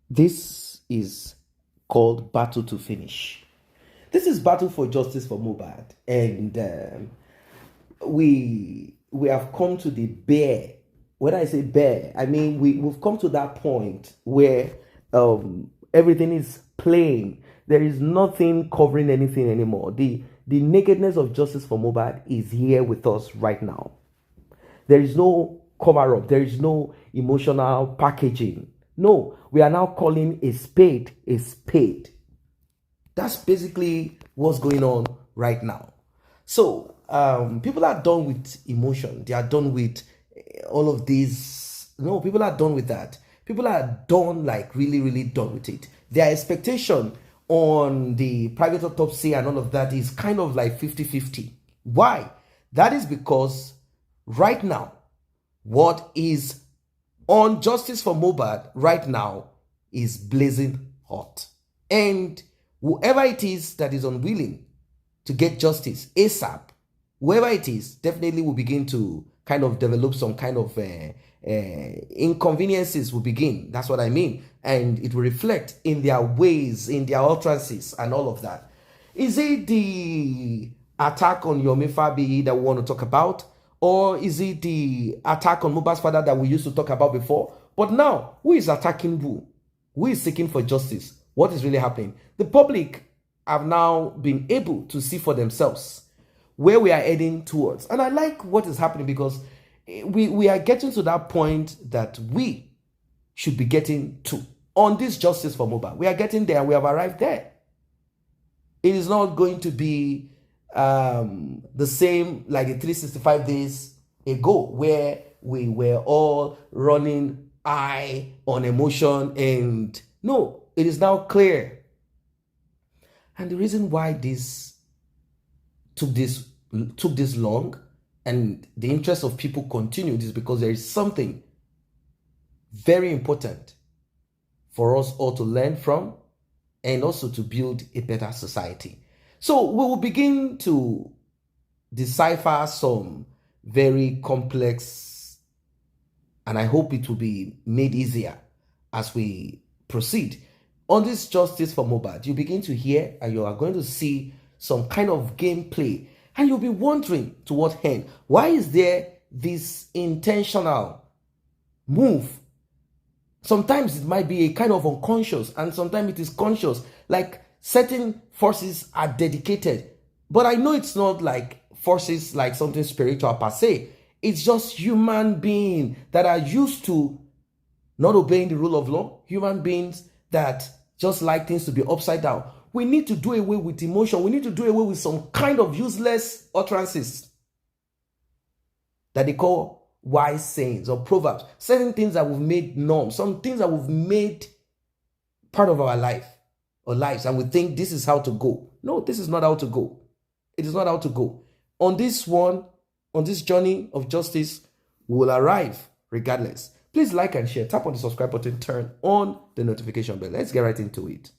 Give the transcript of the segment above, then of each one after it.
This is called Battle to Finish. This is Battle for Justice for Mohbad, and we have come to the bare. When I say bare, I mean we've come to that point where everything is plain. There is nothing covering anything anymore. The nakedness of justice for Mohbad is here with us right now. There is no cover up. There is no emotional packaging. No, we are now calling a spade a spade. That's basically what's going on right now. So people are done with emotion. They are done with all of these. No, people are done with that. People are done, like really, really done with it. Their expectation on the private autopsy and all of that is kind of like 50-50. Why? That is because right now, what is on justice for Mohbad right now is blazing hot. And whoever it is that is unwilling to get justice ASAP, whoever it is, definitely will begin to kind of develop some kind of inconveniences will begin. That's what I mean. And it will reflect in their ways, in their utterances and all of that. Is it the attack on Yomi Fabi that we want to talk about? Or is it the attack on Mohbad's father that we used to talk about before? But now, who is attacking who? Who is seeking for justice? What is really happening? The public have now been able to see for themselves where we are heading towards. And I like what is happening because we are getting to that point that we should be getting to on this justice for Mohbad. We are getting there. We have arrived there. It is not going to be the same like the 365 days ago where we were all running high on emotion, and no, it is now clear. And the reason why this took this long and the interest of people continued is because there is something very important for us all to learn from and also to build a better society. So we will begin to decipher some very complex, and I hope it will be made easier as we proceed. On this justice for Mohbad, you begin to hear and you are going to see some kind of gameplay, and you'll be wondering to what end. Why is there this intentional move? Sometimes it might be a kind of unconscious, and sometimes it is conscious. Like certain forces are dedicated, but I know it's not like forces like something spiritual per se. It's just human beings that are used to not obeying the rule of law. Human beings that just like things to be upside down. We need to do away with emotion. We need to do away with some kind of useless utterances that they call wise sayings or proverbs. Certain things that we've made norms, some things that we've made part of our life or lives, and we think this is how to go. No, this is not how to go. It is not how to go. On this journey of justice, we will arrive regardless. Please like and share. Tap on the subscribe button. Turn on the notification bell. Let's get right into it.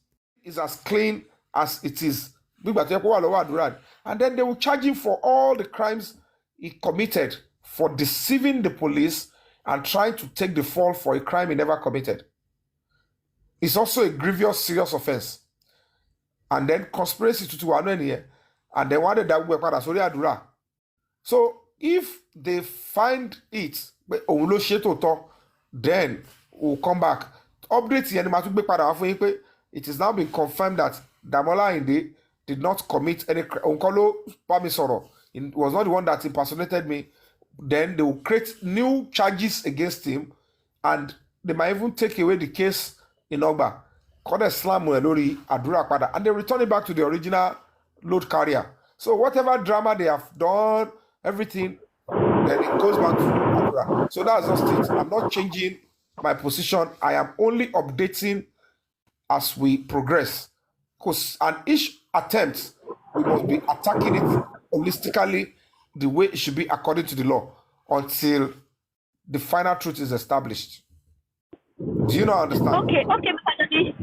It's as clean as it is. And then they will charge him for all the crimes he committed for deceiving the police and trying to take the fall for a crime he never committed. It's also a grievous, serious offense. And then conspiracy to one here. And they wanted that we were sorry Adura. So if they find it, then we'll come back. Update it is now been confirmed that Damola Inde did not commit any crime. It was not the one that impersonated me. Then they will create new charges against him, and they might even take away the case in Ogba. And they return it back to the original load carrier. So whatever drama they have done, everything, then it goes back to Adura. So that's just it. I'm not changing my position. I am only updating as we progress. Because on each attempt, we must be attacking it holistically the way it should be according to the law until the final truth is established. Do you not understand? Okay,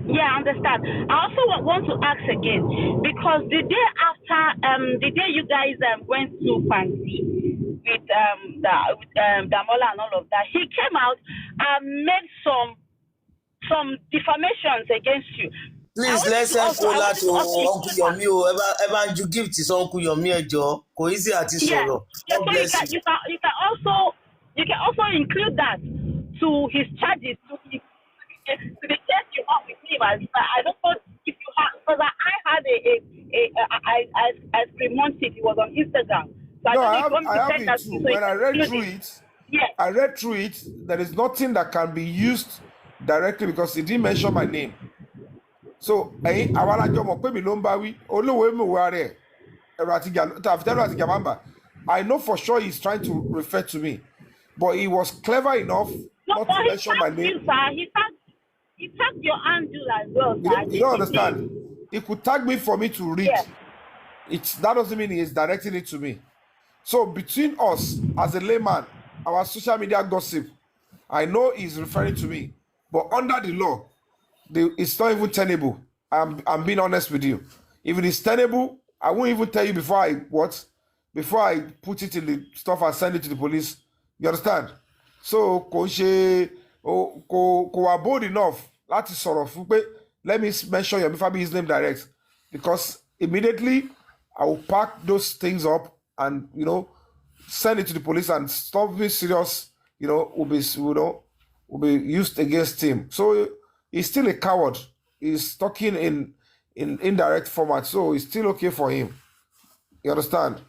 yeah, I understand. I also want to ask again, because the day after, the day you guys went to Fancy with Damola and all of that, he came out and made some some defamations against you. Please let's send Kola to Uncle Yomi. Ever you give to Uncle Yomi ejo. Ko easy àti sọ̀rọ̀. Yeah, God so bless you. you can also include that to his charges, to the case you have with him. I don't know if you have, because I had I screenshot it. It was on Instagram. So No, I I don't know have if you it too. When I read through it, yes. I read through it. There is nothing that can be used directly because it didn't mention my name. So, I know for sure he's trying to refer to me, but he was clever enough No, not but to he mention my tagged you, name. sir. He tagged your handle as well, sir. You don't understand. He could tag me for me to read. Yeah. That doesn't mean he is directing it to me. So between us, as a layman, our social media gossip, I know he's referring to me, but under the law, it's not even tenable. I'm being honest with you. If it is tenable, I won't even tell you before I put it in the stuff and send it to the police. You understand? So ko bold enough. That is sort of. Let me mention your his name direct, because immediately I will pack those things up and send it to the police, and something serious will be used against him. So he's still a coward. He's talking in indirect format, so it's still okay for him. You understand?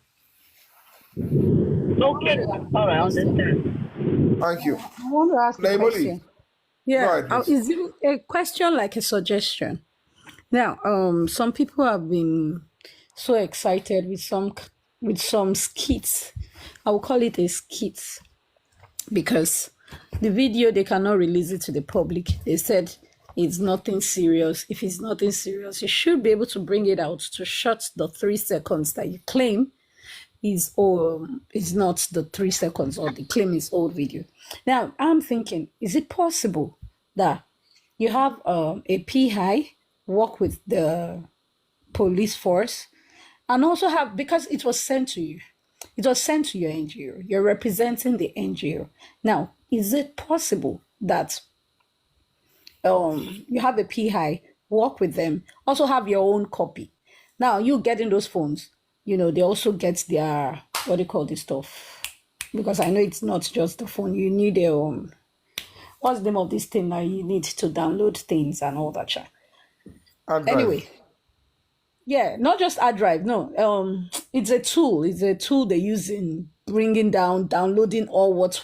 Okay, all right, I understand. Thank you. I want to ask a Imole, question. go Yeah, ahead, please. is it a question like a suggestion? Now, some people have been so excited with some skits. I will call it a skit because the video, they cannot release it to the public. They said it's nothing serious. If it's nothing serious, you should be able to bring it out to shut the 3 seconds that you claim is not the 3 seconds, or the claim is old video. Now, I'm thinking, is it possible that you have a PI work with the police force and also have, because it was sent to you, it was sent to your NGO, you're representing the NGO. Now, is it possible that you have a PI, work with them, also have your own copy? Now, you getting those phones, they also get their, what do you call this stuff? Because I know it's not just the phone. You need what's the name of this thing now? You need to download things and all that. Anyway, yeah, not just hard drive. No, it's a tool. It's a tool they use in bringing down, downloading all what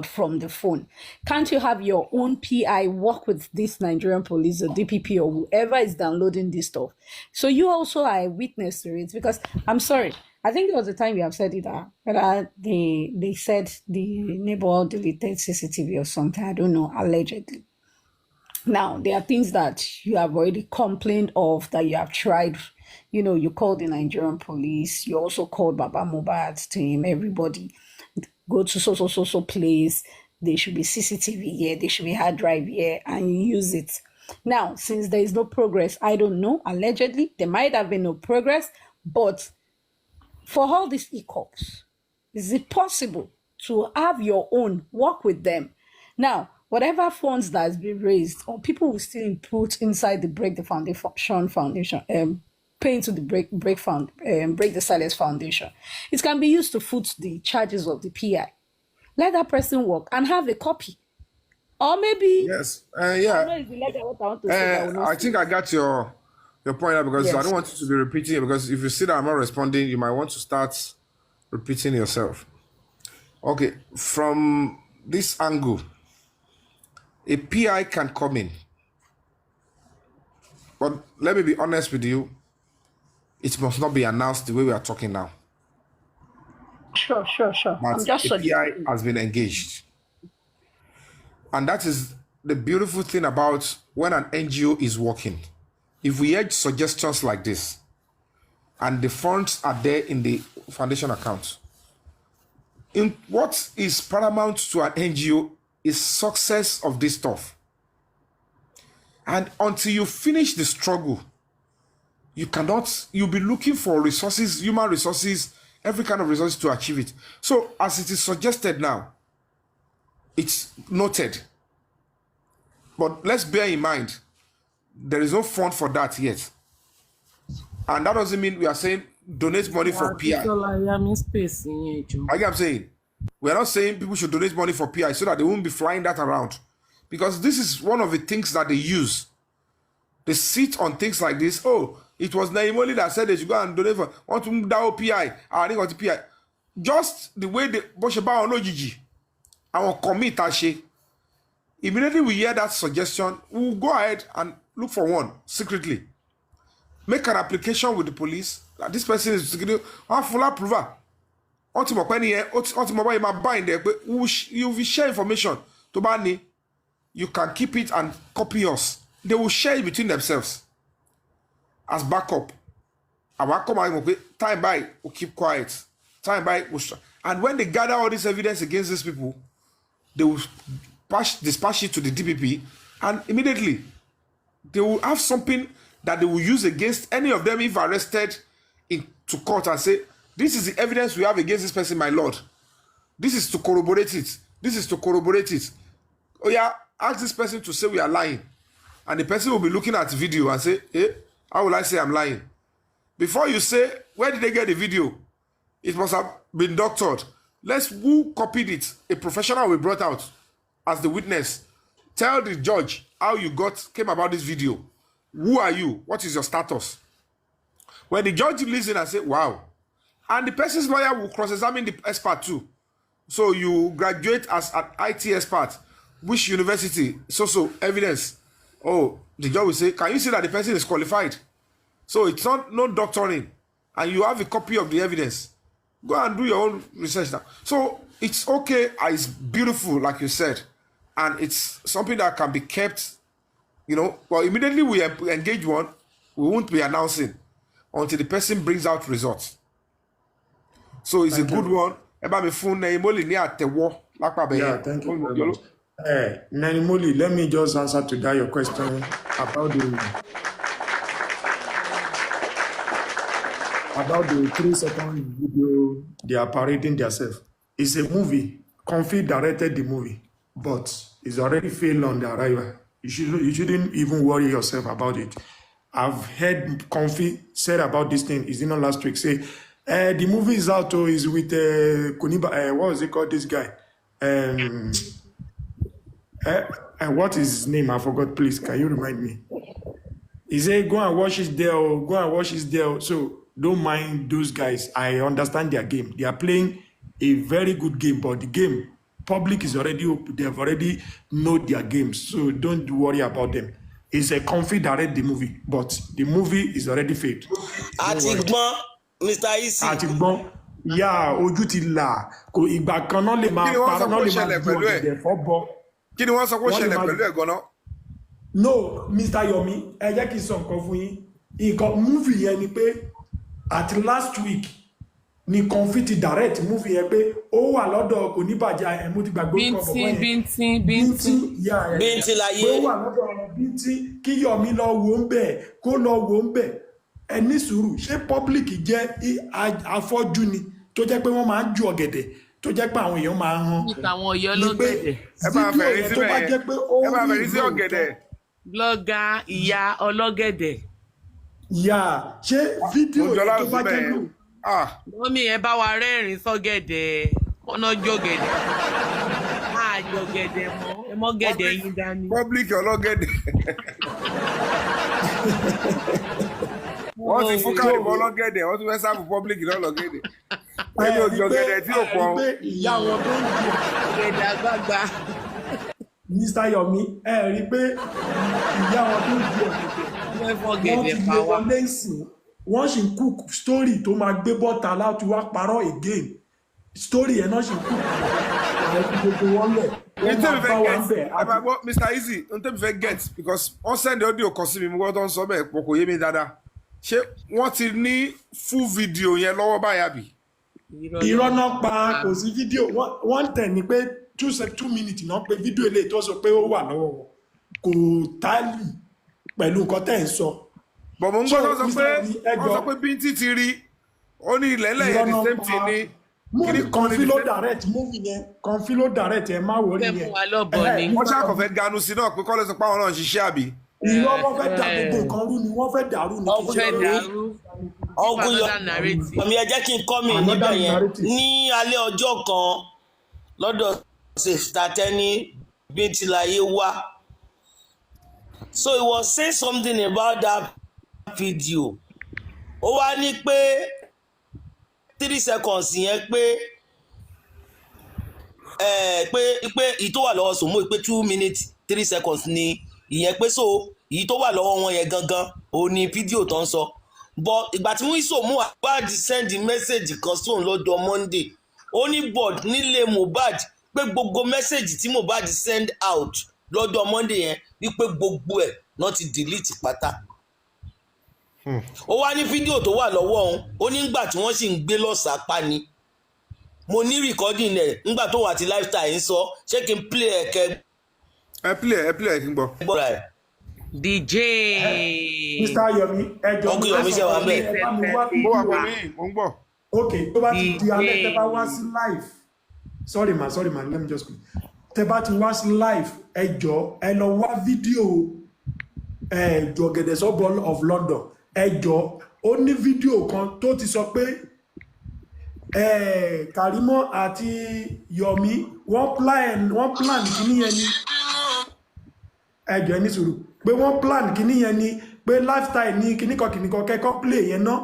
from the phone. Can't you have your own PI work with this Nigerian police or DPP or whoever is downloading this stuff? So you also are a witness to it, because I'm sorry, I think there was a time we have said it that they said the neighbor deleted CCTV or something. I don't know, allegedly. Now, there are things that you have already complained of, that you have tried. You called the Nigerian police. You also called Baba Mohbad to him. Everybody, go to so place. There should be CCTV here. There should be hard drive here, and you use it. Now, since there is no progress, I don't know. Allegedly, there might have been no progress, but for all these ECOPs, is it possible to have your own, work with them? Now, whatever funds that has been raised, or people will still put inside the Break the Foundation, pay into the Break the Silence Foundation, it can be used to foot the charges of the PI. Let that person work and have a copy. Or maybe Yes. I don't know if you let that what I want to say. I think I got your point out, because I don't want you to be repeating it, because if you see that I'm not responding, you might want to start repeating yourself. Okay, from this angle, a PI can come in. But let me be honest with you, it must not be announced the way we are talking now. Sure. But a PI has been engaged. And that is the beautiful thing about when an NGO is working. If we had suggestions like this, and the funds are there in the foundation account, in what is paramount to an NGO is success of this stuff. And until you finish the struggle, you'll be looking for resources, human resources, every kind of resources to achieve it. So as it is suggested now, it's noted. But let's bear in mind, there is no fund for that yet. And that doesn't mean we are saying donate money for PI. Space in Like I'm saying, we are not saying people should donate money for PI so that they won't be flying that around. Because this is one of the things that they use. They sit on things like this. Oh, it was Imole that said they should go and donate for want to down PI. I think what PI. Just the way they Bosheba or no Gigi. Our commit Ashe. Immediately we hear that suggestion, we'll go ahead and look for one secretly. Make an application with the police that this person is full approval. You will share information to Bani. You can keep it and copy us. They will share it between themselves as backup. Time by, we'll keep quiet. Time by, and when they gather all this evidence against these people, they will dispatch it to the DPP, and immediately they will have something that they will use against any of them if arrested into court and say, this is the evidence we have against this person, my lord. This is to corroborate it. This is to corroborate it. Oh yeah, ask this person to say we are lying. And the person will be looking at the video and say, how will I say I'm lying? Before you say, where did they get the video? It must have been doctored. Who copied it? A professional we brought out as the witness. Tell the judge how you came about this video. Who are you? What is your status? When the judge listens and say, wow. And the person's lawyer will cross-examine the expert too. So you graduate as an IT expert. Which university? So evidence. Oh, the judge will say, can you see that the person is qualified? So it's no doctoring. And you have a copy of the evidence. Go and do your own research now. So it's okay. It's beautiful, like you said. And it's something that can be kept, well, immediately we engage one, we won't be announcing until the person brings out results. So it's a good one. Yeah, thank you very much. Imole, let me just answer to that your question about the 3-second video they are parading themselves. It's a movie. Comfy directed the movie, but it's already failed on the arrival. You shouldn't even worry yourself about it. I've heard Comfy said about this thing, is it not last week, say, the movie is out, is with Kuniba, what was it called, this guy? What is his name? I forgot, please. Can you remind me? He said, go and watch it there, go and watch it there. So don't mind those guys. I understand their game. They are playing a very good game, but the game, public is already, they've already know their games. So don't worry about them. It's a Comfy direct the movie, but the movie is already failed. Atigbo, Mr. Isi. Atigbo, yeah, ojú ti là. Kò ìgbà kan náà lè máa parọ́ náà lè máa ju ọ̀gẹ̀dẹ̀ fọ́bọ. Kí ni wọ́n sọ pé ó ṣẹlẹ̀ pẹ̀lú ẹ̀ gan-an? No, Mr. Yomi, ẹ jẹ́ kí n sọ nǹkan fún yín. Nǹkan movie yẹn ni pé at last week ni Comfy ti direct movie yẹn pé ó wà lọ́dọ̀ kò ní bàjẹ́ ẹ̀ mo ti gbàgbé nǹkan bọ̀ wọ́n yẹn. Bíntín láyé. Pé ó wà lọ́dọ̀ Bíntín kí Yomi lọ wò ń bẹ̀ kó lọ wò ń bẹ̀. Ẹ ní sùúrù ṣé public jẹ́ afọ́jú ni tó jẹ́ pé wọ́n máa ń ju ọ̀gẹ̀dẹ̀ tó jẹ́ pé àwọn èèyàn máa ń hàn. Àwọn ọ̀yọ́ lọ́gẹ̀dẹ̀. Ẹ máa fẹ̀rí sí bẹ́ẹ̀. Ẹ máa fẹ̀rí sí ọ̀gẹ̀dẹ̀. Blọ́gà ìyá ọlọ́gẹ̀dẹ̀. Ìyá ṣé fídíò tó bá jẹ́ lò. Mọ́mí ẹ bá wa rẹ́rìn-ín sọ́gẹ̀dẹ̀ ọ̀nà jọ̀gẹ̀dẹ̀. Àjọgẹ̀dẹ̀ mọ́ ẹ mọ́ gẹ̀dẹ̀ yín dání. Public ọlọ́gẹ̀dẹ̀. Wọ́n ti fún káàdì ọlọ́gẹ̀dẹ̀, wọ́n tún fẹ́ sáàbù public lọ́lọ́gẹ̀dẹ̀. Ẹni òjọ̀gẹ̀dẹ̀ tí ò pọ̀. Ìyá wọn tó ń jù ọ̀gẹ̀dẹ̀ àgbààgbà. Mr. Yomi, ẹ rí pé ìyá wọn tó ń jù ọ̀gẹ̀dẹ̀. Wọ́n ti lé wọlé ìsìn. Wọ́n sì ń cook story tó máa gbé bọ́ta láti wá parọ́ again. Story ẹ̀ náà sì ń cook. Gbogbo wọn lẹ̀. Mr. Easy, n tẹ́ mi fẹ́ get because wọ́n send audio kan sí mi mo gbọ́ tó ń sọ bẹ́ẹ̀ pọ̀ kò yé mi dáadáa. Ṣé wọ́n ti ní full video yẹn lọ́wọ́ báyà bí? Irọ́ náà pa kò sí fídíò wọ́n tẹ̀ ní pé 2 minutes náà pé fídíò eléyìí tó sọ pé ó wà lọ́wọ́ wọn kò tálì pẹ̀lú nǹkan tẹ̀ ń sọ. Bọ̀mọ̀ ń gbọ́dọ̀ sọ pé Bíntín ti rí ó ní ilẹ̀ ẹlẹ́yẹ the same thing ni Movie Confilo direct movie yẹn Confilo direct ẹ má wọrí fẹ́ mú yẹn. wa lọ́bọ̀ ni. wọ́n ṣàkọ̀fẹ́ ganu sí náà pé kọ́lé sọ pé àwọn náà ń ṣiṣẹ́ àbí. Irọ́ wọ́n fẹ́ da gbogbo nǹkan rú ni wọ́n fẹ́ dàrú ni kì í ṣe fẹ́ ọ̀rọ̀ dàrú ọ̀gùn yọ another narrative. ọmọ yẹn jẹ́ kí n kọ́ mi Another níbẹ̀ yẹn narrative. ní alẹ́ ọjọ́ kan lọ́dọ̀ sèftatẹ́ni bíntílayé wá. So he was saying something about that video. Ó wá ní pé 3 seconds yẹn pé èyí tó wà lọ́wọ́ Sòmó pé 2 minutes 3 seconds ni ìyẹn pé so èyí tó wà lọ́wọ́ wọn yẹn gangan òun ni fídíò tó ń sọ. But ìgbà tí wọ́n Sòmó Mohbad send message kan sóun lọ́jọ́ Monday ó ní board nílé Mohbad pé gbogbo message tí Mohbad send out lọ́jọ́ Monday yẹn wípé gbogbo ẹ̀ náà ti delete pátá. Ó wá ní fídíò tó wà lọ́wọ́ òun ó ní nígbà tí wọ́n sì ń gbé lọ́sàápá ni mo ní recording ẹ̀ nígbà tó wà tí lifestyle ń sọ ṣé kí n play ẹ̀ kẹ́ ẹ play kí n gbọ́. gbọ́ra ẹ̀. DJ. Mr. Yomi ẹjọ́ Uncle Yomi ṣe wà bẹ́ẹ̀. ẹ bá mi wá mo wà fídíò pẹ̀lú yìí mo ń gbọ́. ok tó bá ti di alẹ́ tẹ́ bá wá sí live sorry ma let me just tẹ́ bá ti wá sí live ẹjọ́ ẹ lọ wá fídíò Jọ̀gẹ̀dẹ̀ Sọ́bọ̀ of London ẹjọ́ ó ní fídíò kan tó ti sọ pé Kàrímọ́ àti Yomi wọ́n plan kíní yẹn ni ẹjọ́ ẹni sùúrù pé wọ́n plan kíní yẹn ni pé lifestyle ní kíníkan kẹ́kọ́ play yẹn náà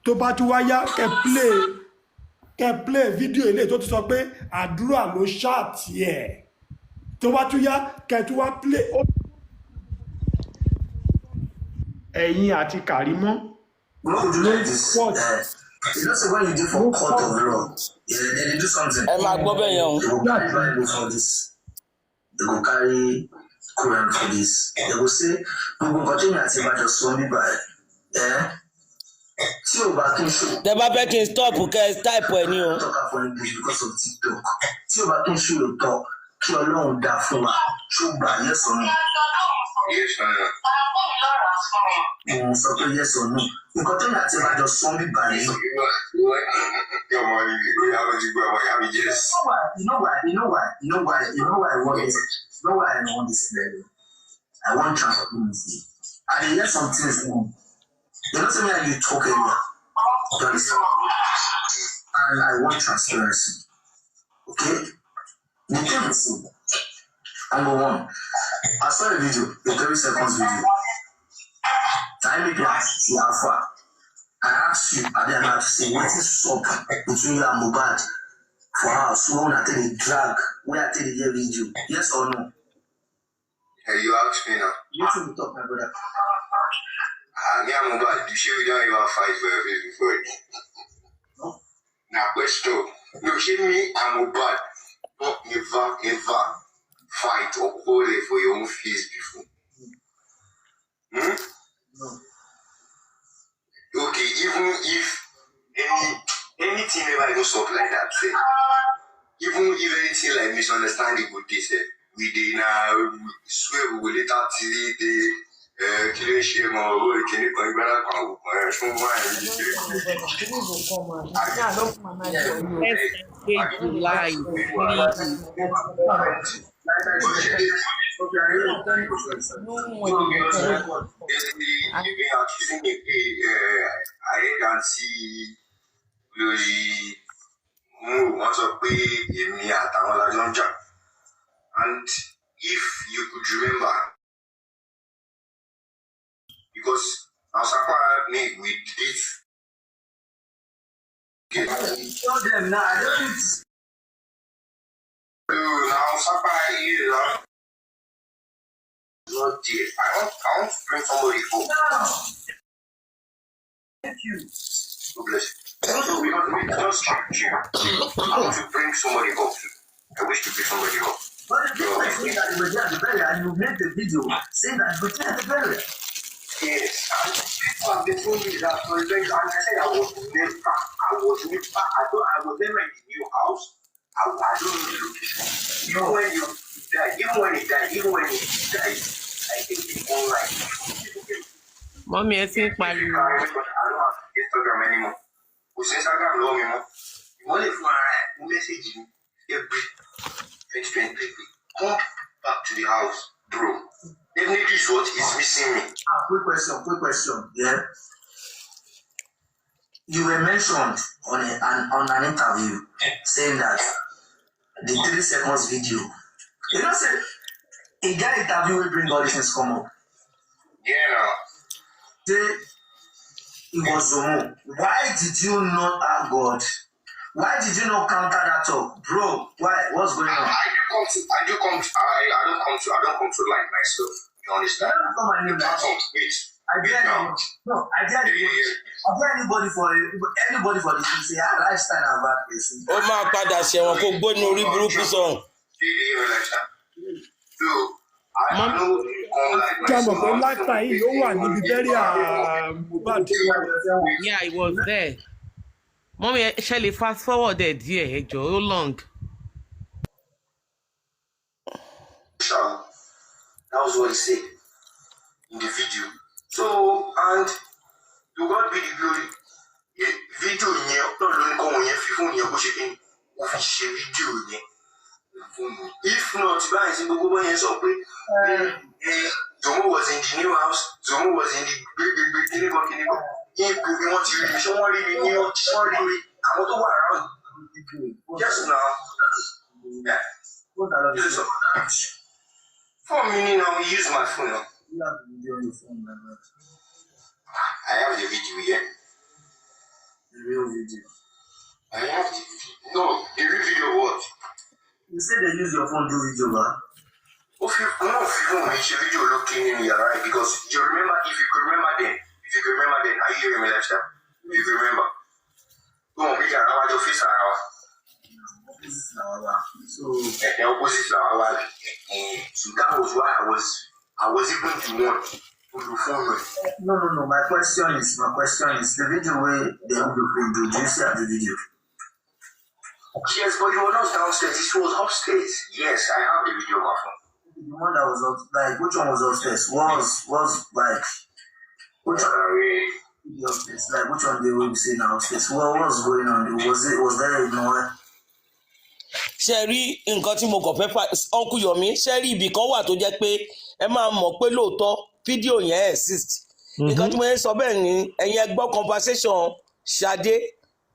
tó bá tún wáyá kẹ́ play fídíò ilé tó ti sọ pé àdúrà ló ṣáàtì ẹ̀ tó bá tún yá kẹ́ tún wá play ẹ̀yin àti Kàrímọ́ No, do like this. You know, so when you do for court of law, they do something. Ẹ máa gbọ́ bẹ́ẹ̀ yẹn o. They go carry Bible for this. They go carry Quran for this. They go say, we go continue at the matter so me by. Tí o bá kí n ṣe. Tẹ́ bá fẹ́ kí n stop kẹ́ ẹ type ẹ̀ ní o. Talk for English because of TikTok. Tí o bá kí n ṣe lóòótọ́ kí Ọlọ́run dá fún wa. Ṣùgbọ́n yes or no? Yes or no? Sọ pé yes or no. Nǹkan tó yà tí wàá jọ sọ mí báyìí. You know why I want this. You know why I want this level. I want transparency. I hear some things. You know something that you talk anymore. And I want transparency. Okay? The thing is, number one, I saw a video, a 30 seconds video. Time me to see how far. I asked you, I didn't have to say, what is up between you and Mohbad? For how so when I tell you drag, when I tell you the video, yes or no? Hey, you ask me now. You two will talk, my brother. Me and Mohbad, you sure we don't even fight for your face before it? No. Now, question. You see me and Mohbad don't ever fight or call it for your own face before. No. Okay, even if anything ever even stop like that, say, even if anything like misunderstanding would be said, we did now swear we will later see the killing shame or can you come back from I can see once a pay in me at Amalajanja. And if you could remember, because Asapa me we did Tell them now, I don't think now Asapa is not there. I want to bring somebody home. thank you. God bless you. We just check you. I want to bring somebody home too. I wish to bring somebody home. But the people saying that you were there at the burial and you made the video saying that you were there at the burial. Yes, and people have been telling me that for a very long time. I said I was never I was never in the new house. I don't know the location. Even when you die, even when he died, I think it's online. Mọ́mí ẹ ti ń pariwo. I don't have Instagram anymore. Kò sí Instagram lọ́wọ́ mi mọ́. Imole for a message every 2023. Come back to the house, bro. Definitely what is missing me. Quick question. Yeah. You were mentioned on an interview saying that the 3 seconds video. You know, say a guy interview will bring all these things come up. Yeah. Say it was Zomo. Why did you not have God? Why did you not counter that talk, bro? Why? What's going on? I don't come to like myself. You understand? That's not my name. Wait. I dare anybody for the thing say I lifestyle and bad person. Ó máa padà ṣẹ̀wọ̀n kó gbóná orí burúkú sọ̀hún. Jàmọ̀ pé láìpẹ́ yìí ó wà níbi bẹ́ríà Mohbad. Yeah, I was there. Mommy, shall we fast forward there, dear? Hey, Joe, how long? That was what he said in the video. So, and to God be the glory. The video in here, not only come on here, phone here, pushing official video in here. If not, guys, we go on here, so Zomo was in the new house, Zomo was in the big he want to show one living new sorry. I want to go around. Just now. Yeah. For me now, we use my phone now. You have the video on your phone, my brother. I have the video here. The real video. I have the video. No, the real video what? You said they use your phone to do video, man. If you video looking in here, right? Because you remember, if you could remember then, how you hear me lifestyle? If you could remember. Don't be around your face around. So the opposite now. So that was why I was even to want to do phone. No. My question is the video where they have the phone. Do you see the video? Yes, but you were not downstairs. It was upstairs. Yes, I have the video on my phone. The one that was up, like which one was upstairs? Was like which one? Upstairs, like which one they will say now upstairs? What was going on? Was there no? Ṣé rí nǹkan tí mo kàn fẹ́ fà Uncle Yomi ṣé rí ibì kan wà tó jẹ́ pé ẹ máa mọ̀ pé lóòótọ́ fídíò yẹn exist. Nǹkan tí mo yẹn sọ bẹ́ẹ̀ ni ẹ̀yin ẹ gbọ́ conversation Ṣadé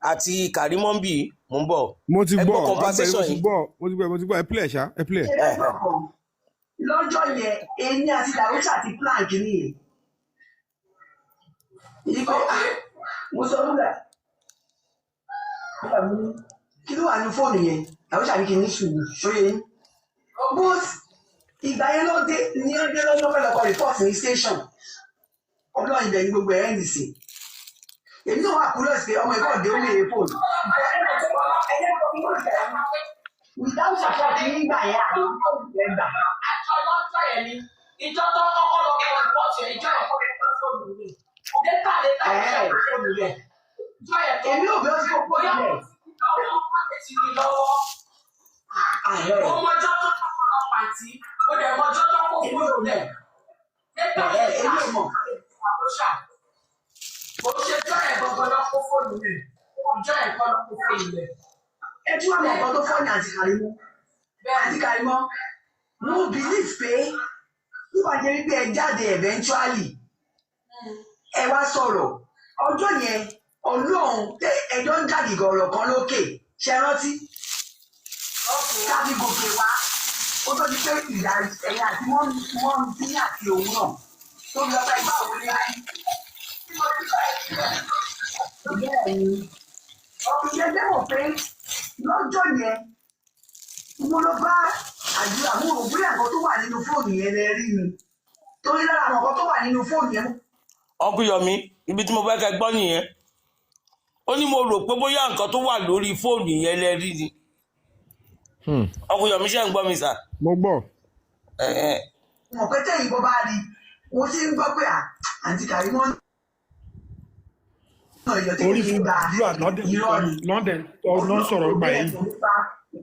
àti Kàrímọ́bì mò ń bọ̀. Mo ti gbọ́ conversation yìí. Mo ti gbọ́ ẹ play ṣá ẹ play. Lọ́jọ́ yẹn èmi àti Darosa ti plan kìíní yẹn. Ìgbà mo sọ lóga. Kí ló wà ní fóònù yẹn? Darosa ní kí n ní sùúrù ṣóyè yín. But ìgbà yẹn ló dé ní ọjọ́ lọ́jọ́ pẹ̀lọ́pọ̀ report ní station. Ọlọ́run ibẹ̀ ni gbogbo ẹ̀ ń sìn. Èmi náà wà kúrò sí ọmọ ẹ̀kọ́ òde ó lè fóònù. Without support nígbà yẹn àwọn ọ̀gbẹ́ gbà. Ọlọ́jọ́ yẹn ni ìjọ tó kọ́kọ́ lọ kọ́ rìpọ́ọ̀tì ẹ̀ ìjọ ẹ̀kọ́ rẹ̀ tó fóònù rẹ̀. Dẹ́ta fóònù rẹ̀. Èmi ò bí ó ti kó pọ̀ rẹ̀. Ọmọjọ́ tó kọ́kọ́ lọ pàtí, ó dẹ̀ mọjọ́ tó kó fóònù rẹ̀. Dẹ́ta èmi ò mọ̀. Mo ṣe jọ́ ẹ̀ gbọ́gbọ́ lọ kó fóònù rẹ̀. Ìjọ ẹ̀kọ́ lọ kó fóònù rẹ̀. Ẹ tún àmọ̀ ọ̀gọ́ tó fọ́ ní àti Kàrímọ́. No believe pé nígbà jẹ́ wípé ẹ jáde eventually ẹ wá sọ̀rọ̀ ọjọ́ yẹn Ọlọ́run tẹ ẹjọ́ ń jáde gọ̀ọ̀rọ̀ kan lókè ṣe rántí tàbí gòkè wá ó tó di pé ìyá ẹ̀yà àti wọ́n ń bí àti òun náà tó lọ bá ìgbà òun ní láyé. Bẹ́ẹ̀ ni ọ̀pìnjẹ́ dẹ́wọ̀ pé lọ́jọ́ yẹn mo lọ bá Àdúrà mo rò bóyá nǹkan tó wà nínú fóònù yẹn lẹ rí mi torí lára àwọn nǹkan tó wà nínú fóònù yẹn. Uncle Yomi ibi tí mo fẹ́ kẹ́ gbọ́ nìyẹn ó ní mo rò pé bóyá nǹkan tó wà lórí fóònù yẹn lẹ rí ni. Uncle Yomi ṣe ń gbọ́ mi sà. Mo gbọ́. Mo pẹ́ tẹ̀yìn bó bá rí mo ti ń gbọ́ pé àǹtí Kàrímọ́ orí fún àdúrà lọ́dẹ̀ ọ̀nà sọ̀rọ̀ gbà yìí.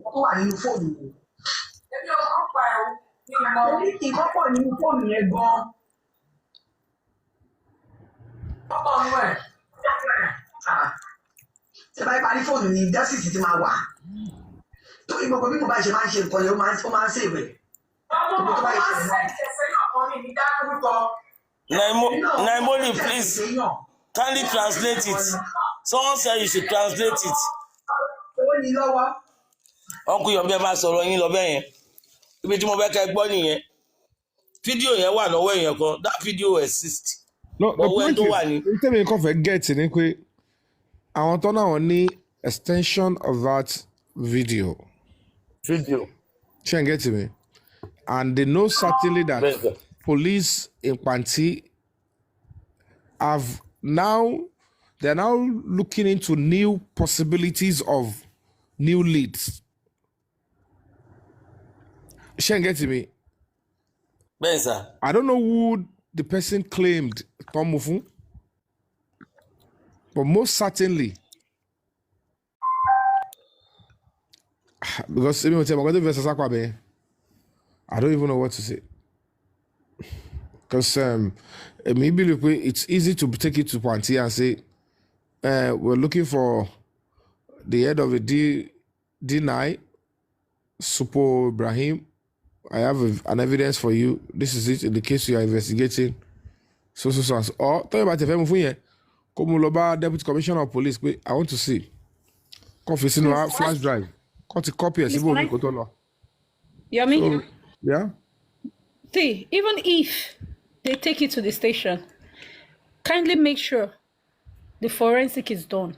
Tó wà nínú fóònù yẹn. Èmi ò kọ́ pa ẹ̀ o. Nǹkan pọ̀ nínú fóònù yẹn gan-an. Ọ̀pọ̀ ọ̀nù ẹ̀. Ṣé báyìí parí fóònù ní dẹ́sìtì ti máa wà? Tó ìgbọ̀gbọ̀ bí mo bá ṣe máa ń ṣe nǹkan yẹn, ó máa ń sèwé. Gbogbo tó bá yẹ ṣe Imole, please kindly translate it. Someone said you should translate it. Owó ni lọ́wọ́. Uncle Yomi ẹ máa sọ̀rọ̀ yín lọ bẹ́ẹ̀ yẹn. Ibi tí mo fẹ́ kẹ́ gbọ́ nìyẹn. Fídíò yẹn wà lọ́wọ́ èèyàn kan. That video exists. No, the point is, tell me if I get it, I want to know any extension of that video. Video. She can get to me. And they know certainly that police in Panti they're now looking into new possibilities of new leads. She can get to me. Benza. I don't know who the person claimed Tom Mufu, but most certainly, because I don't even know what to say. Because maybe it's easy to take it to Panti and say, we're looking for the head of the D9, Supo Ibrahim. I have an evidence for you. This is it in the case you are investigating. So. Or tell you about the family here. Come Loba, Deputy Commissioner of Police. I want to see. Confessing our flash drive. Cut a copy and see what we got on. You mean? So, yeah. See, even if they take it to the station, kindly make sure the forensic is done.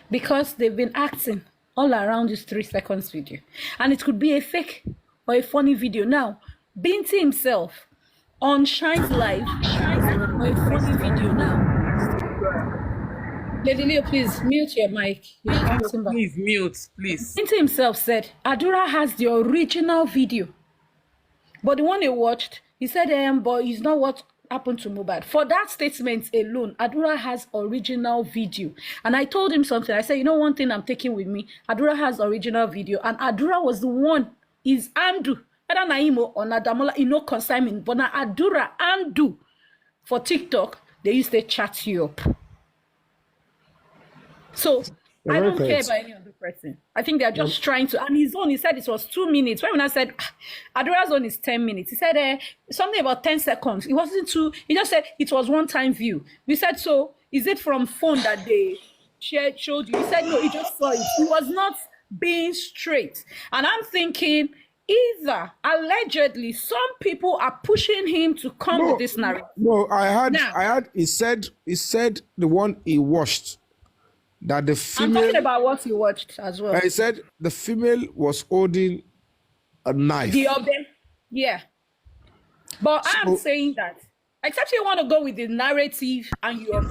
Because they've been acting all around this 3 seconds video. And it could be a fake or a funny video. Now, Binti himself on Shine's Live, or a funny video now. Lady Leo, please mute your mic. Please mute, please. Binti himself said Adura has the original video. But the one he watched, he said, but it's not what happened to Mohbad. For that statement alone, Adura has original video. And I told him something. I said, you know one thing I'm taking with me? Adura has original video. And Adura was the one, is Andu. Whether Naimo or Nadamola, consignment. But now Adura, Andu, for TikTok, they used to chat you up. So I don't care about any other person. I think they're just trying to. And his own, he said it was 2 minutes. When I said Adura's own is 10 minutes, he said something about 10 seconds. It wasn't too. He just said it was one-time view. We said, so is it from phone that they showed you? He said no. He just saw it. He was not being straight. And I'm thinking either allegedly some people are pushing him to come with this narrative. No, I had. He said the one he watched. That the female, I'm talking about what you watched as well. I said the female was holding a knife. The other, yeah. But I'm saying that, except you want to go with the narrative and you are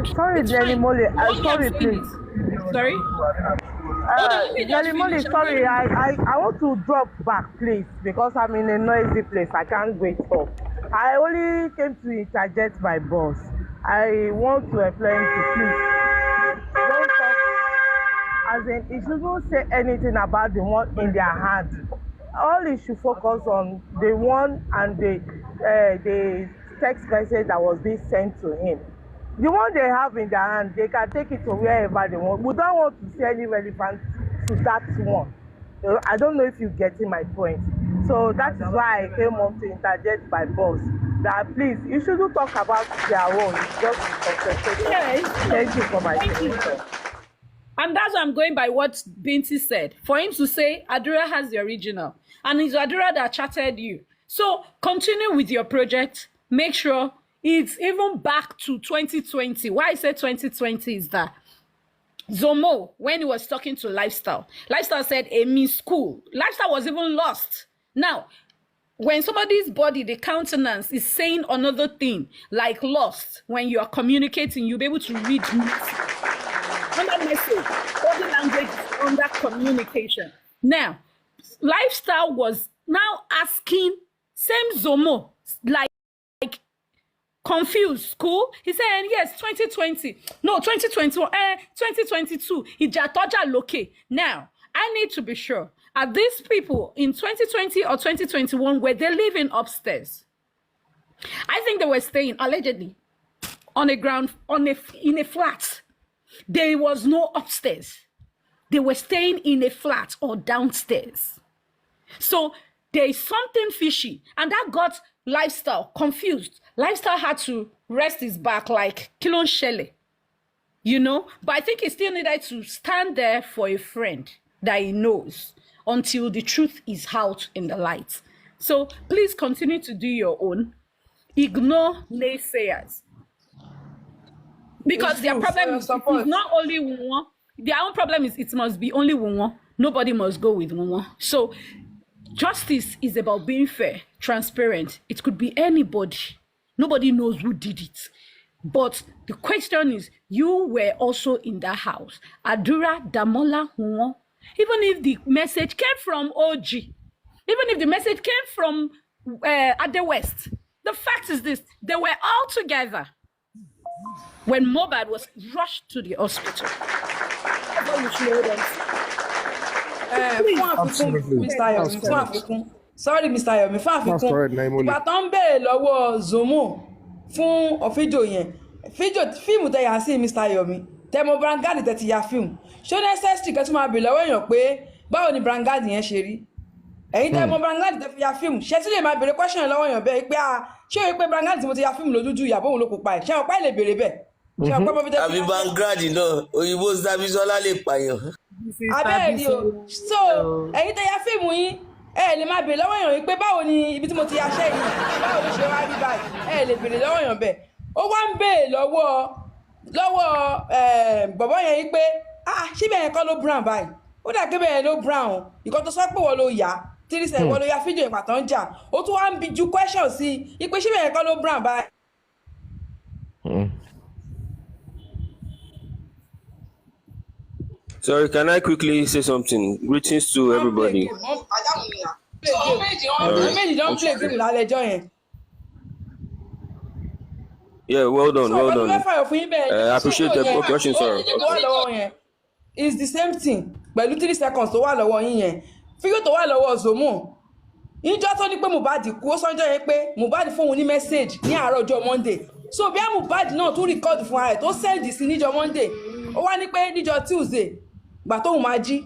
Sorry, Jenny Molly. Sorry, please. Sorry? Jenny Molly, sorry. I want to drop back, please, because I'm in a noisy place. I can't wait up. I only came to interject my boss. I want to employ him to please. Don't talk, as in, he shouldn't say anything about the one in their hand. All he should focus on the one and the text message that was being sent to him. The one they have in their hand, they can take it to wherever they want. We don't want to see any relevance to that one. I don't know if you're getting my point. So that is why I came up to interject my boss. That please, you shouldn't talk about their own. Just concentrate. Yes. Thank you for my question. And that's why I'm going by what Binti said. For him to say Adura has the original. And it's Adura that chatted you. So continue with your project. Make sure it's even back to 2020. Why I said 2020 is that Zomo, when he was talking to Lifestyle said, Amy school. Lifestyle was even lost. Now, when somebody's body, the countenance is saying another thing, like lost, when you are communicating, you'll be able to read under message. Body language is under communication. Now, Lifestyle was now asking, same Zomo, like confused school. He said, yes, 2020. No, 2021, 2022. Ijatoja loke. Now, I need to be sure. Are these people in 2020 or 2021 were they living upstairs? I think they were staying allegedly on a ground, in a flat. There was no upstairs. They were staying in a flat or downstairs. So there is something fishy, and that got Lifestyle confused. Lifestyle had to rest his back like Kilon Shelley, but I think he still needed to stand there for a friend that he knows until the truth is out in the light. So please continue to do your own. Ignore naysayers. Because their problem is not only Wunmi. Their own problem is it must be only Wunmi. Nobody must go with Wunmi. So justice is about being fair, transparent. It could be anybody. Nobody knows who did it. But the question is, you were also in that house. Adura, Damola, Wunmi. Even if the message came from OG, even if the message came from Ade West, the fact is this, they were all together when Mohbad was rushed to the hospital. Mr. Yomi, sorry, Mr. Yomi, fún àfikún. Ìgbà tó ń béèrè lọ́wọ́ Zomo fún fídíò yẹn, fíìmù tẹ yà sí Mr. Yomi, tẹmọ Brangadi tẹ ti ya fíìmù. Ṣó necessary kẹ́ tún máa béèrè lọ́wọ́ èèyàn pé báwo ni Brangadi yẹn ṣe rí? Ẹ̀yin tẹmọ Brangadi tẹ fi ya fíìmù, ṣé tí lè máa béèrè question lọ́wọ́ èèyàn bẹ́ẹ̀ pé ṣé o rí pé Brangadi tí mo ti ya fíìmù lójújú ìyàbọ̀ òun ló kópa ẹ̀? Ṣé o pa ẹ̀ lè béèrè bẹ́ẹ̀? Àbí Brangadi náà òyìnbó Dábísọ́lá lè pààyàn. Abẹ́ẹ̀ni o, so ẹ̀yin tẹ ya fíìmù yín lè máa béèrè lọ́wọ́ èèyàn pé báwo ni ibi tí mo ti ya ṣẹ́ yìí báwo ló ṣe wá rí báyìí lè béèrè lọ́wọ́ èèyàn bẹ́ẹ̀. Ó wá ń béèrè lọ́wọ́ bọ̀bọ́ yẹn yìí pé ṣé bẹ́ẹ̀ yẹn kọ́ ló brown báyìí, ó dà pé bẹ́ẹ̀ yẹn ló brown, ìkan tó sọ pé wọ́n ló yá tírísẹ̀ wọ́n ló ya fídíò ìgbà tó ń jà, ó tún wá ń bi ju question sí i pé ṣé bẹ́ẹ̀ yẹn kọ́ ló brown báyìí. Sorry, can I quickly say something? Greetings to everybody. Yeah, well done, well done. I appreciate the question, sir. It's the same thing. Pẹ̀lú 3 seconds tó wà lọ́wọ́ yín yẹn. Fígò tó wà lọ́wọ́ Zomo. Ìjọ́ tó ní pé Mohbad kú, ó sọ́jọ́ yẹn pé Mohbad fún òun ní message ní àárọ̀ ọjọ́ Monday. So bí Mohbad náà tún record fún ara ẹ̀ tó send sí níjọ́ Monday. Ó wá ní pé níjọ́ Tuesday gbà tóun máa jí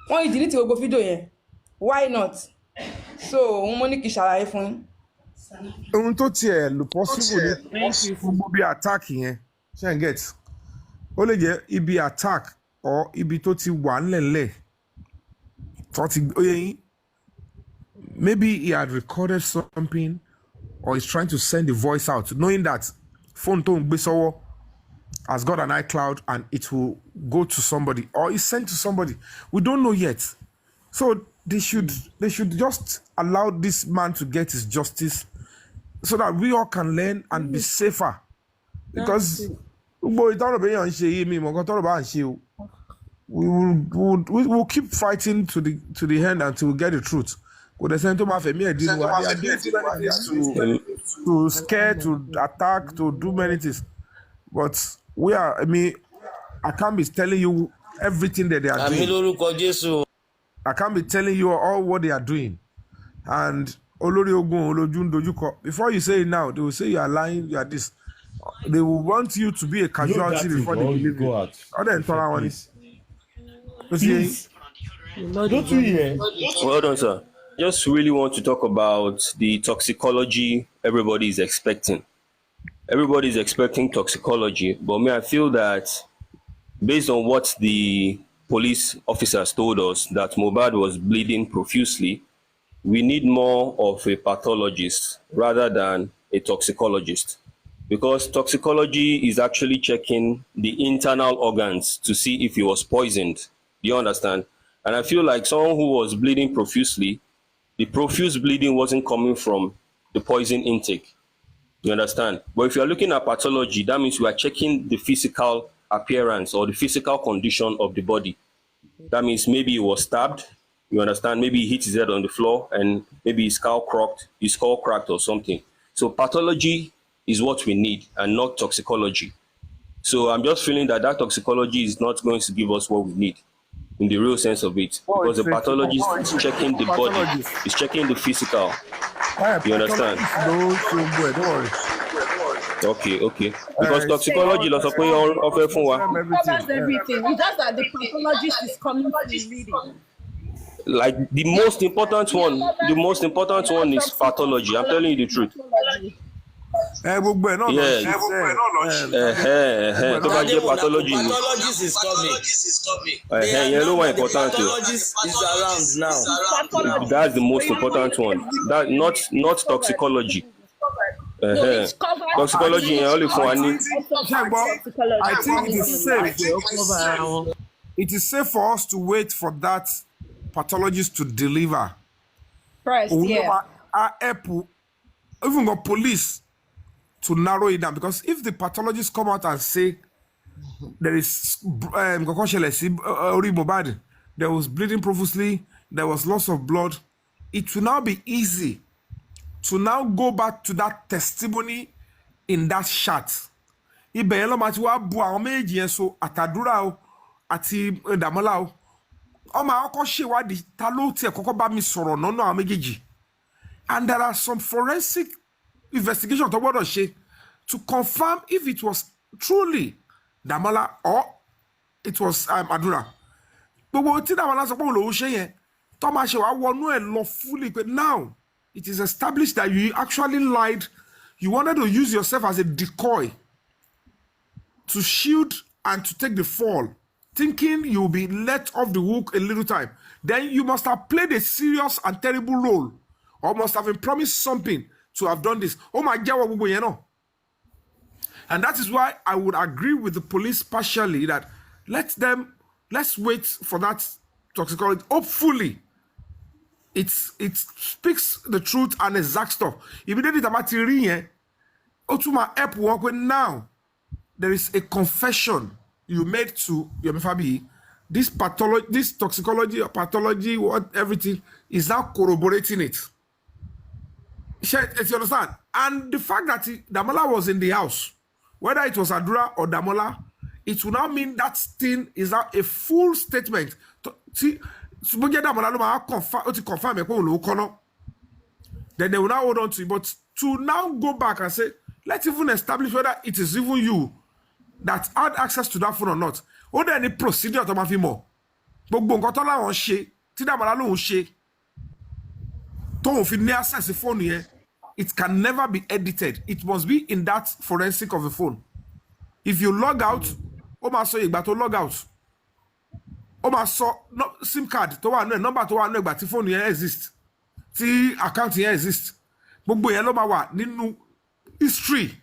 wọ́n ìdí ní ti gbogbo fídíò yẹn, why not? So òun mo ní kí ṣàlàyé fún yín. Ohun tó tiẹ̀ lò possible ní fún bí attack yẹn ṣe ń get ó lè jẹ́ ibi attack or ibi tó ti wà ńlẹ̀ńlẹ̀ tó ti ó yẹ yín, maybe he had recorded something or he's trying to send the voice out knowing that phone tó ń gbé sọ́wọ́ has got an iCloud and it will go to somebody or it's sent to somebody. We don't know yet. So they should just allow this man to get his justice so that we all can learn and be safer. Because we will keep fighting to the end until we get the truth. They are to scare, to attack, to do many things. But I can't be telling you everything that they are doing. I can't be telling you all what they are doing. And before you say it now, they will say you are lying, you are this. They will want you to be a casualty before they believe you. Well done, sir. Just really want to talk about the toxicology everybody is expecting. Everybody is expecting toxicology, but I feel that based on what the police officers told us, that Mohbad was bleeding profusely, we need more of a pathologist rather than a toxicologist. Because toxicology is actually checking the internal organs to see if he was poisoned. Do you understand? And I feel like someone who was bleeding profusely, the profuse bleeding wasn't coming from the poison intake. You understand? But if you're looking at pathology, that means we are checking the physical appearance or the physical condition of the body. That means maybe he was stabbed, you understand? Maybe he hit his head on the floor and maybe his skull cracked or something. So pathology is what we need and not toxicology. So I'm just feeling that toxicology is not going to give us what we need in the real sense of it. Because the pathologist is checking the body, is checking the physical. You understand? Okay. Because It's toxicology lọ sọ pé ó fẹ́ fún wa. It covers everything. It's just that the pathologist is coming to read it. Like the most important one is pathology. I'm telling you the truth. gbogbo ẹ̀ náà lọ Yeah. ṣiṣẹ́ Tó bá jẹ́ pathology ni. Pathologist is coming. Yẹn ló wà important o. Pathologist is around now. That's the most important one. That not toxicology. No, it's covered. Toxicology yẹn ó lè fún wa ní. I think it is safe. It is safe for us to wait for that pathologist to deliver. First, yeah. Even the police to narrow it down, because if the pathologists come out and say there is Mohbad, there was bleeding profusely, there was loss of blood, it will now be easy to now go back to that testimony in that shot. Ibẹ̀ yẹn ló máa ti wá bu àwọn méjì yẹn so àtàdúrà o àti Dàmọ́lá o. Ọmọ àkọ́kọ́ ṣèwádìí ta ló tiẹ̀ kọ́kọ́ bá mi sọ̀rọ̀ nínú àwọn méjèèjì. And there are some forensic investigation tó gbọ́dọ̀ ṣe to confirm if it was truly Damola or it was Adura. Gbogbo tí Damola sọ pé òun lòun ṣe yẹn tó máa ṣe wá wọnú ẹ̀ lọ fully pé now it is established that you actually lied. You wanted to use yourself as a decoy to shield and to take the fall, thinking you'll be let off the hook a little time. Then you must have played a serious and terrible role, or must have been promised something to have done this. Oh my God, and that is why I would agree with the police partially that let's wait for that toxicology. Hopefully, it speaks the truth and exact stuff. Immediately, now there is a confession you made to Yomi Fabi. This pathology, this toxicology, pathology, what everything is now corroborating it. You understand? And the fact that Damola was in the house, whether it was Adura or Damola, it will now mean that thing is now a full statement. See, then they will now hold on to it. But to now go back and say, let's even establish whether it is even you that had access to that phone or not. Or there any procedure to make more. But Bongotola on she, Tidamala on she. Don't feel access the phone here. It can never be edited. It must be in that forensic of the phone. If you log out, Oma saw you, but to log out. Oma saw no SIM card to one number to one, but the phone here exists. The account here exists. But yellow mawa ninu history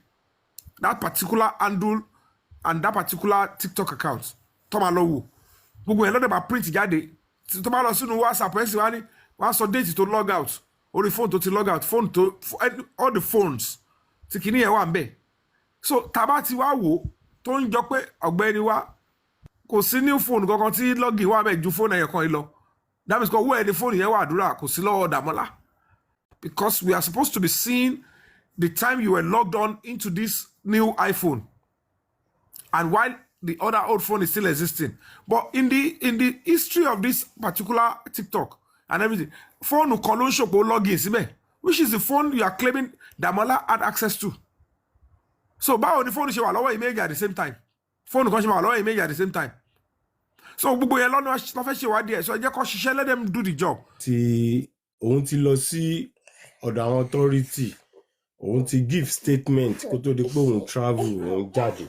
that particular handle and that particular TikTok account. Toma lowo. But yellow de ba print jade. Toma lo sunu WhatsApp wani one so date to log out. Or the phone to log out, phone to all the phones. Tikini e wa nbe. So tabati wa wo to n jọ pé ọ̀gbẹ́ni wa kò sí new phone kankan tí login wa be ju phone ẹyọ kan lọ. That means where the phone yẹn wà Adura kò sí lọ́wọ́ Damola. Because we are supposed to be seeing the time you were logged on into this new iPhone. And while the other old phone is still existing. But in the history of this particular TikTok and everything, phone will call shop or login, which is the phone you are claiming Damola had access to. So the phone is lower image at the same time. Phone will lower image at the same time. So so let them do the job. Òun ti lọ sí ọ̀dọ̀ àwọn authority, òun ti give statement kó tó di pé òun travel òun jáde.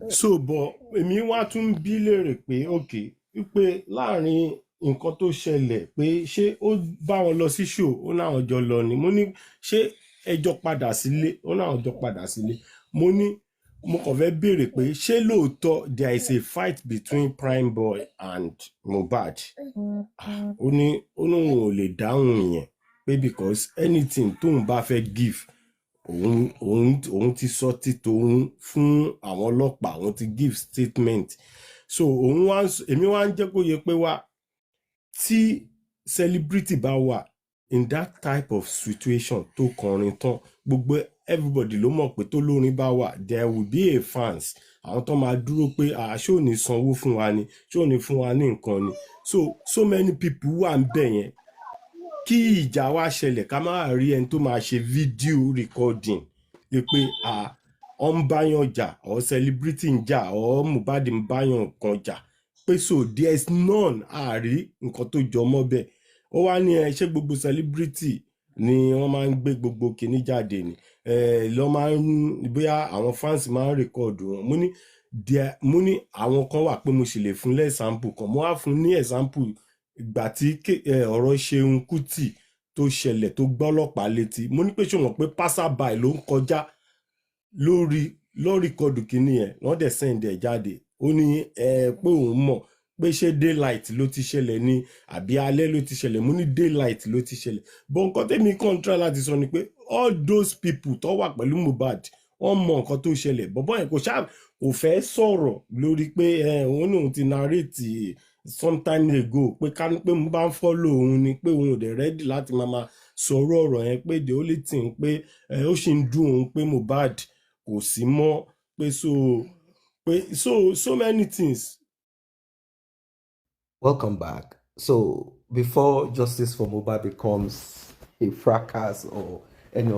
So but èmi wá tún bí léèrè pé okay wípé láàrin nǹkan tó ṣẹlẹ̀ pé ṣé ó bá wọn lọ sí show ó náà jọ lọ ni mo ní ṣé ẹjọ́ padà sílé ó náà jọ padà sílé mo ní mo kàn fẹ́ béèrè pé ṣé lóòótọ́ there is a fight between Prime Boy and Mohbad. Ó ní òun ò lè dáhùn yẹn pé because anything tóun bá fẹ́ give òun ti sọ ti tòun fún àwọn ọlọ́pàá òun ti give statement. So èmi wá ń jẹ́ kó yẹ pé wá tí celebrity bá wà in that type of situation tó kọrin tán gbogbo everybody ló mọ̀ pé tó lórin bá wà there will be a fans àwọn tó máa dúró pé ṣé ò ní sanwó fún wa ni ṣé ò ní fún wa ní nǹkan ni so many people wà ń bẹ̀ yẹn kí ìjà wá ṣẹlẹ̀ ká má rí ẹni tó máa ṣe video recording pé ọ ń báyàn jà or celebrity ń jà or Mohbad ń báyàn kan jà pé so there is none àárí nǹkan tó jọ mọ́ bẹ́ẹ̀ ó wá ní ṣé gbogbo celebrity ni wọ́n máa ń gbé gbogbo kinní jáde ni lọ́ máa ń bóyá àwọn fans máa ń rìkọ́ọ̀dù wọn mo ní àwọn kan wà pé mo sì lè fún lẹ́sàmpù kan mo wá fún ní ẹ̀sàmpù ìgbà tí ọ̀rọ̀ Ṣeun Kútì tó ṣẹlẹ̀ tó gbọ́ ọlọ́pàá létí mo ní pé ṣé wọ́n pé passerby ló ń kọjá lórí kọdù kínní ẹ̀ wọ́n dẹ̀ send ẹ̀ jáde ó ní pé òun mọ̀ pé ṣé daylight ló ti ṣẹlẹ̀ ni àbí alẹ́ ló ti ṣẹlẹ̀ mo ní daylight ló ti ṣẹlẹ̀ but nǹkan tẹ́mi kàn try láti sọ ni pé all those people tó wà pẹ̀lú Mohbad wọ́n mọ nǹkan tó ṣẹlẹ̀ bọ́bọ́ yẹn kò fẹ́ sọ̀rọ̀ lórí pé òun náà ti narrate sometime ago pé ká ní pé mo bá ń follow òun ni pé òun ò dẹ̀ ready láti máa sọ̀rọ̀ ọ̀rọ̀ yẹn pé the only thing pé ó ṣì ń dùn òun pé Mohbad kò sí mọ́ pé so many things. Welcome back. So before justice for Mohbad becomes a fracas or any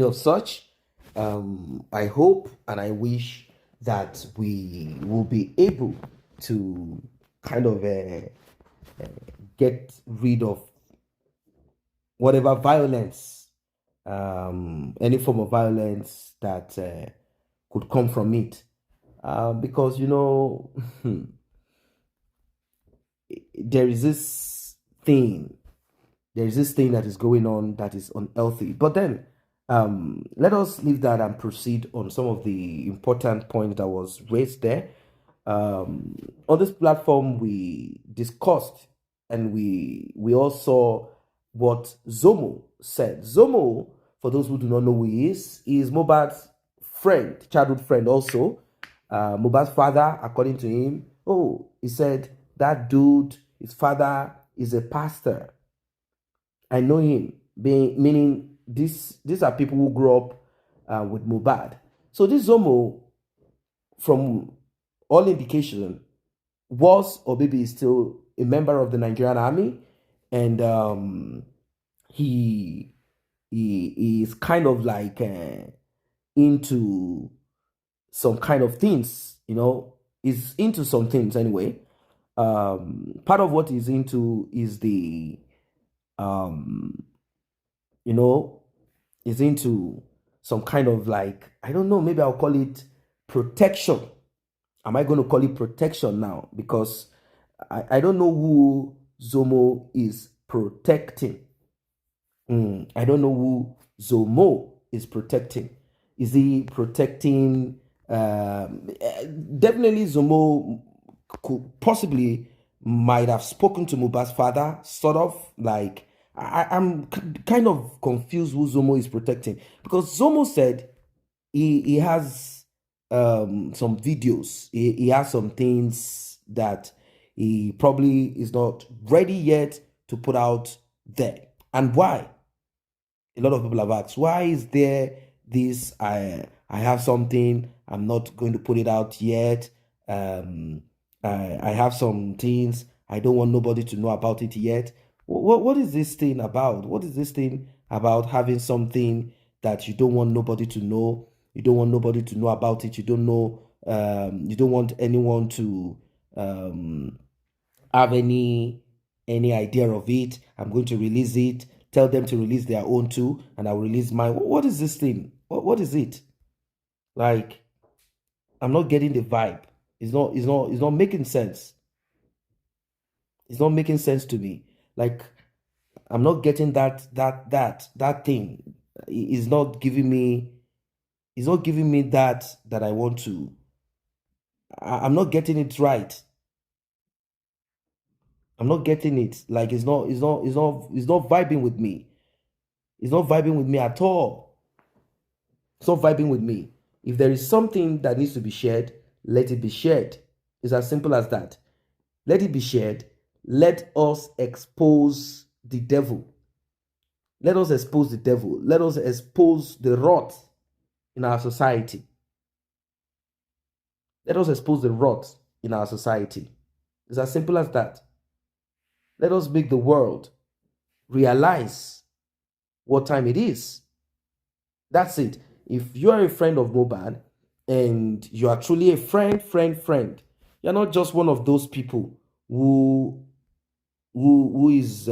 of such, I hope and I wish that we will be able to kind of get rid of whatever violence, any form of violence that could come from it. Because, there is this thing that is going on that is unhealthy. But then, let us leave that and proceed on some of the important points that was raised there. On this platform, we discussed and we all saw what Zomo said. Zomo, for those who do not know who he is Mohbad's friend, childhood friend also. Mohbad's father, according to him, he said, that dude, his father is a pastor. I know him, meaning these are people who grew up with Mohbad. So this Zomo, from all indication, was or maybe is still a member of the Nigerian army, and he is kind of like into some kind of things, is into some things anyway. Part of what he's into is the is into some kind of like, I don't know, maybe I'll call it protection. Am I going to call it protection now? Because I don't know who Zomo is protecting. I don't know who Zomo is protecting. Is he protecting? Definitely Zomo could possibly might have spoken to Mohbad's father, sort of like, I'm kind of confused who Zomo is protecting, because Zomo said he has some videos, he has some things that he probably is not ready yet to put out there. And why? A lot of people have asked, why is there this? I have something, I'm not going to put it out yet. I have some things, I don't want nobody to know about it yet. What is this thing about? What is this thing about having something that you don't want nobody to know? You don't want nobody to know about it. You don't know. You don't want anyone to have any idea of it. I'm going to release it. Tell them to release their own too, and I'll release mine. What is this thing? What is it? Like, I'm not getting the vibe. It's not making sense. It's not making sense to me. Like, I'm not getting that thing. It's not giving me that I want to. I'm not getting it right. I'm not getting it. Like, it's not vibing with me. It's not vibing with me at all. It's not vibing with me. If there is something that needs to be shared, let it be shared. It's as simple as that. Let it be shared. Let us expose the devil. Let us expose the devil. Let us expose the rot in our society. Let us expose the rot in our society. It's as simple as that. Let us make the world realize what time it is. That's it. if you are a friend of Mohbad and you are truly a friend, you're not just one of those people who is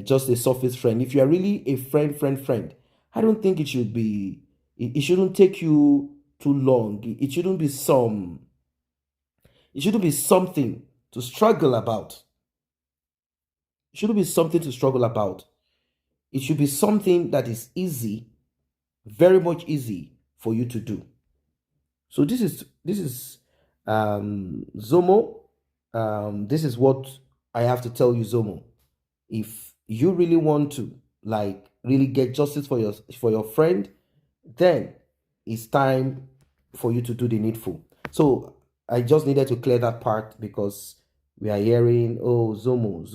just a surface friend. If you are really a friend, I don't think it should be. It shouldn't take you too long. It shouldn't be some. It shouldn't be something to struggle about. It shouldn't be something to struggle about. It should be something that is easy, very much easy for you to do. So this is Zomo. This is what I have to tell you, Zomo. If you really want to really get justice for your friend, then it's time for you to do the needful. So I just needed to clear that part because we are hearing, oh, Zomo.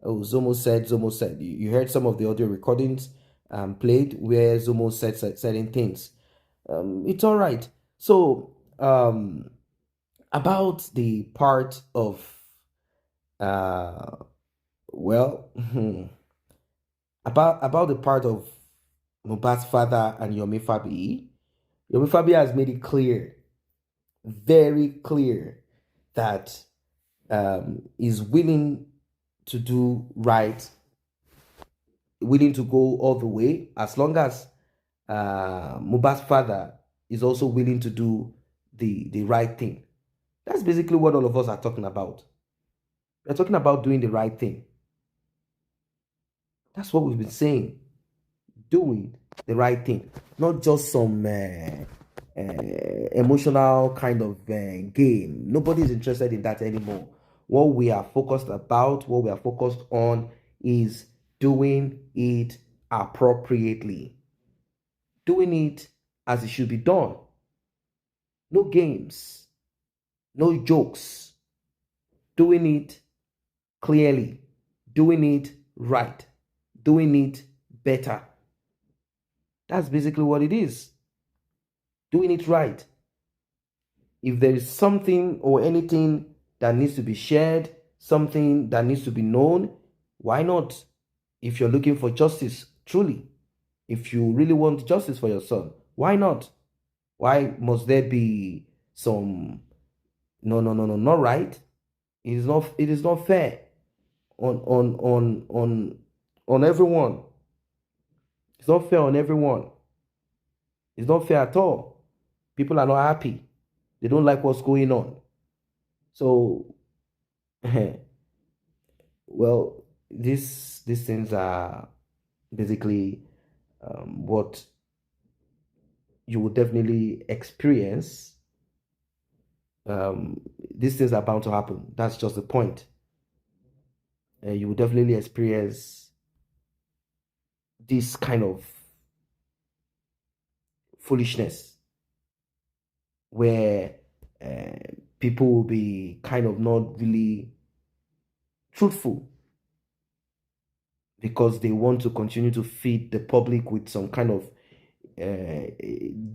Oh, Zomo said. You heard some of the audio recordings played where Zomo said certain things. It's all right. So about the part of about the part of Mohbad's father and Yomi Fabi has made it clear, very clear, that is willing to do right, willing to go all the way, as long as Mohbad's father is also willing to do the right thing. That's basically what all of us are talking about. We're talking about doing the right thing. That's what we've been saying. Doing the right thing, not just some emotional kind of game. Nobody's interested in that anymore. What we are focused on is doing it appropriately, doing it as it should be done. No games, no jokes, doing it clearly, doing it right, doing it better. That's basically what it is. Doing it right. If there is something or anything that needs to be shared, something that needs to be known, why not? If you're looking for justice, truly, if you really want justice for your son, why not? Why must there be some not right? It is not fair on everyone. It's not fair on everyone. It's not fair at all. People are not happy. They don't like what's going on. So, well, these things are basically what you will definitely experience. These things are bound to happen. That's just the point. You will definitely experience this kind of foolishness where people will be kind of not really truthful because they want to continue to feed the public with some kind of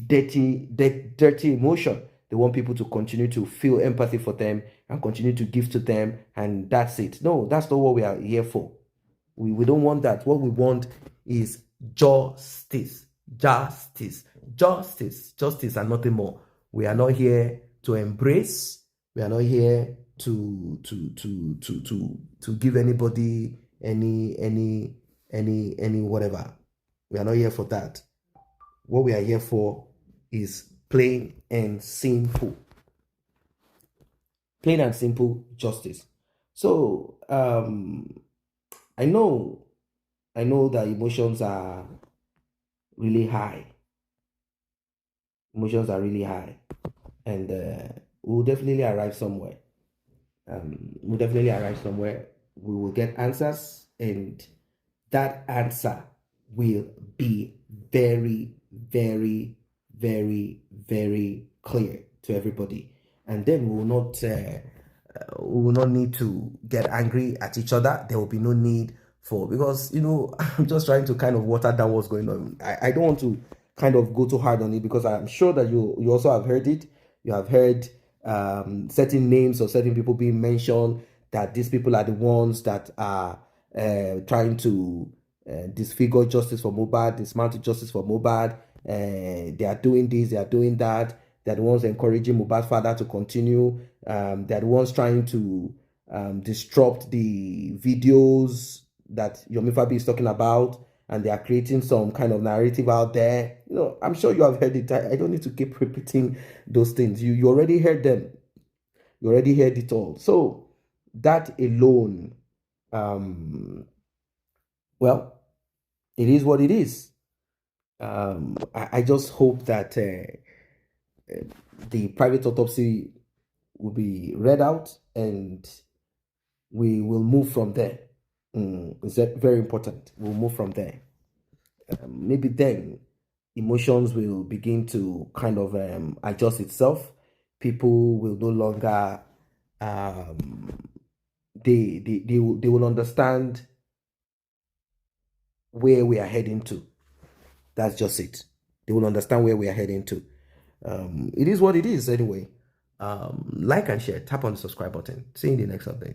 dirty emotion. They want people to continue to feel empathy for them and continue to give to them, and that's it. No, that's not what we are here for. We don't want that. What we want is justice, and nothing more. We are not here to embrace. We are not here to give anybody any whatever. We are not here for that. What we are here for is plain and simple justice. So I know that emotions are really high. And we'll definitely arrive somewhere. We will get answers, and that answer will be very, very, very, very clear to everybody. And then we will not need to get angry at each other. There will be no need for, because I'm just trying to kind of water down what's going on. I don't want to kind of go too hard on it, because I'm sure that you also have heard it. You have heard certain names or certain people being mentioned, that these people are the ones that are trying to disfigure justice for Mohbad, dismantle justice for Mohbad. They are doing this, they are doing that. They're the ones encouraging Mohbad's father to continue. They're the ones trying to disrupt the videos that Yomi Fabi is talking about, and they are creating some kind of narrative out there. You know, I'm sure you have heard it. I don't need to keep repeating those things. You already heard them. You already heard it all. So that alone, well, it is what it is. I just hope that the private autopsy will be read out and we will move from there. It's very important. We'll move from there. Maybe then emotions will begin to kind of adjust itself. People will no longer they will understand where we are heading to. That's just it. They will understand where we are heading to. It is what it is anyway. Like and share. Tap on the subscribe button. See you in the next update.